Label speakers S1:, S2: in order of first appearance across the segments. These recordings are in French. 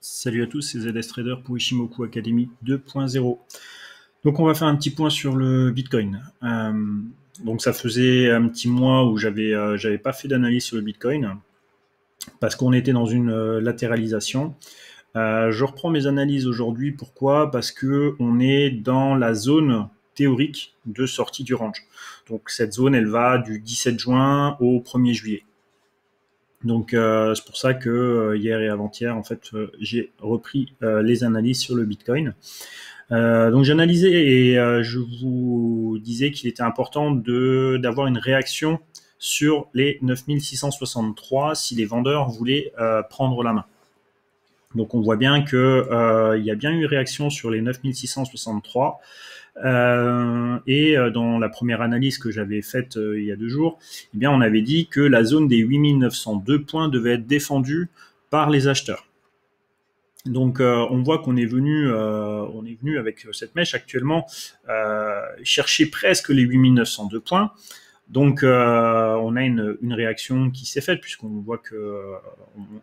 S1: Salut à tous, c'est ZS Trader pour Ishimoku Academy 2.0. Donc on va faire un petit point sur le Bitcoin. Donc ça faisait un petit mois où j'avais pas fait d'analyse sur le Bitcoin parce qu'on était dans une latéralisation. Je reprends mes analyses aujourd'hui. Pourquoi? Parce que on est dans la zone théorique de sortie du range. Donc cette zone, elle va du 17 juin au 1er juillet. Donc c'est pour ça que hier et avant-hier, en fait, j'ai repris les analyses sur le Bitcoin. Donc j'analysais et je vous disais qu'il était important d'avoir une réaction sur les 9663 si les vendeurs voulaient prendre la main. Donc on voit bien que il y a bien eu réaction sur les 9663. Dans la première analyse que j'avais faite il y a 2 jours, eh bien, on avait dit que la zone des 8902 points devait être défendue par les acheteurs. Donc, on voit qu'on est venu avec cette mèche actuellement chercher presque les 8902 points. Donc, on a une réaction qui s'est faite puisqu'on voit que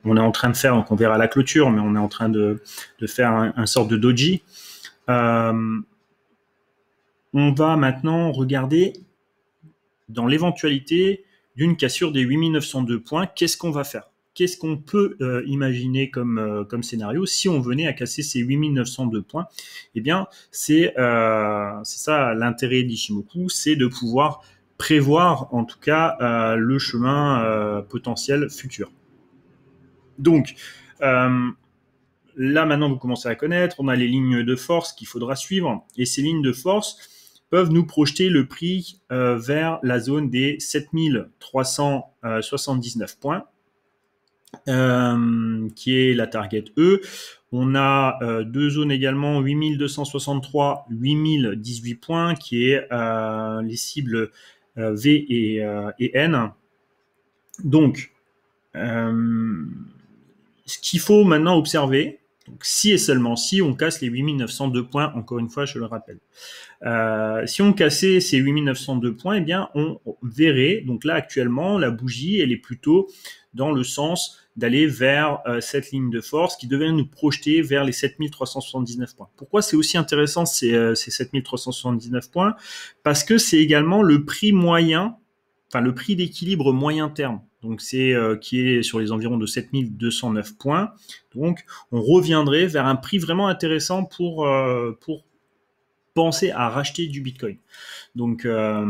S1: on est en train de faire, donc on verra la clôture, mais on est en train de faire un sort de doji. On va maintenant regarder dans l'éventualité d'une cassure des 8902 points, qu'est-ce qu'on va faire? Qu'est-ce qu'on peut imaginer comme scénario si on venait à casser ces 8902 points? Eh bien, c'est ça l'intérêt d'Ishimoku, c'est de pouvoir prévoir en tout cas le chemin potentiel futur. Donc, là maintenant vous commencez à connaître, on a les lignes de force qu'il faudra suivre, et ces lignes de force peuvent nous projeter le prix vers la zone des 7379 points, qui est la target E. On a deux zones également, 8263, 8018 points, qui est les cibles V et N. Donc, ce qu'il faut maintenant observer, donc si et seulement si on casse les 8902 points, encore une fois, je le rappelle. Si on cassait ces 8902 points, eh bien, on verrait, donc là actuellement, la bougie, elle est plutôt dans le sens d'aller vers cette ligne de force qui devrait nous projeter vers les 7379 points. Pourquoi c'est aussi intéressant ces 7379 points? Parce que c'est également le prix moyen, enfin le prix d'équilibre moyen terme. Donc c'est qui est sur les environs de 7209 points. Donc on reviendrait vers un prix vraiment intéressant pour penser à racheter du Bitcoin. Donc là,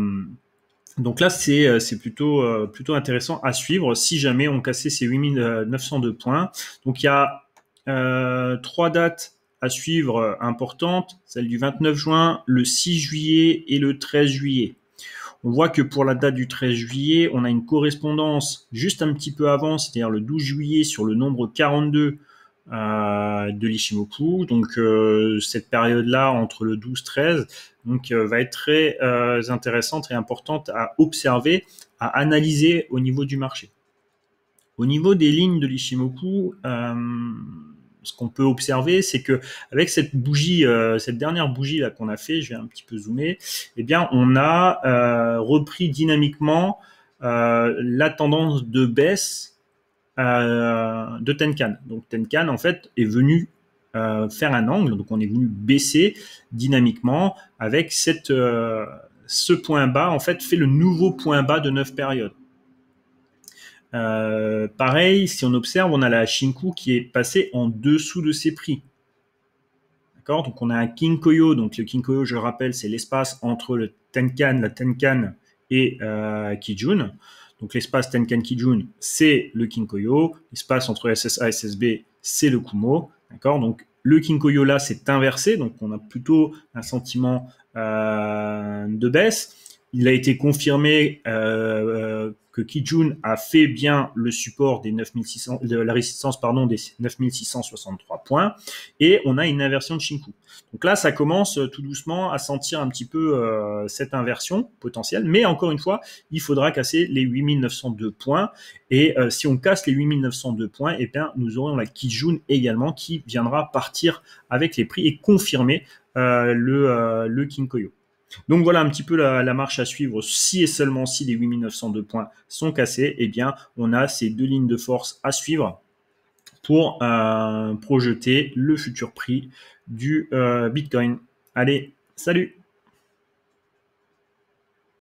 S1: c'est plutôt intéressant à suivre si jamais on cassait ces 8902 points. Donc il y a 3 dates à suivre importantes, celle du 29 juin, le 6 juillet et le 13 juillet. On voit que pour la date du 13 juillet, on a une correspondance juste un petit peu avant, c'est-à-dire le 12 juillet sur le nombre 42 de l'Ishimoku. Donc cette période-là entre le 12-13 va être très intéressante et importante à observer, à analyser au niveau du marché. Au niveau des lignes de l'Ishimoku, ce qu'on peut observer, c'est que avec cette bougie, cette dernière bougie là qu'on a fait, je vais un petit peu zoomer, eh bien on a repris dynamiquement la tendance de baisse de Tenkan. Donc Tenkan en fait est venu faire un angle, donc on est venu baisser dynamiquement avec ce point bas, en fait fait le nouveau point bas de 9 périodes. Pareil, si on observe, on a la Shinku qui est passée en dessous de ses prix. D'accord? Donc on a un Kinkoyo, donc le Kinkoyo, je le rappelle, c'est l'espace entre le Tenkan, la Tenkan et Kijun. Donc l'espace Tenkan Kijun, c'est le Kinkoyo. L'espace entre SSA et SSB, c'est le Kumo. D'accord? Donc le Kinkoyo là, c'est inversé. Donc on a plutôt un sentiment de baisse. Il a été confirmé que Kijun a fait bien le support des 9600, de la résistance des 9663 points, et on a une inversion de Shinku. Donc là, ça commence tout doucement à sentir un petit peu cette inversion potentielle, mais encore une fois, il faudra casser les 8902 points, et si on casse les 8902 points, eh bien, nous aurons la Kijun également qui viendra partir avec les prix et confirmer le Kinkoyo. Donc voilà un petit peu la marche à suivre. Si et seulement si les 8902 points sont cassés, eh bien on a ces deux lignes de force à suivre pour projeter le futur prix du Bitcoin. Allez, salut!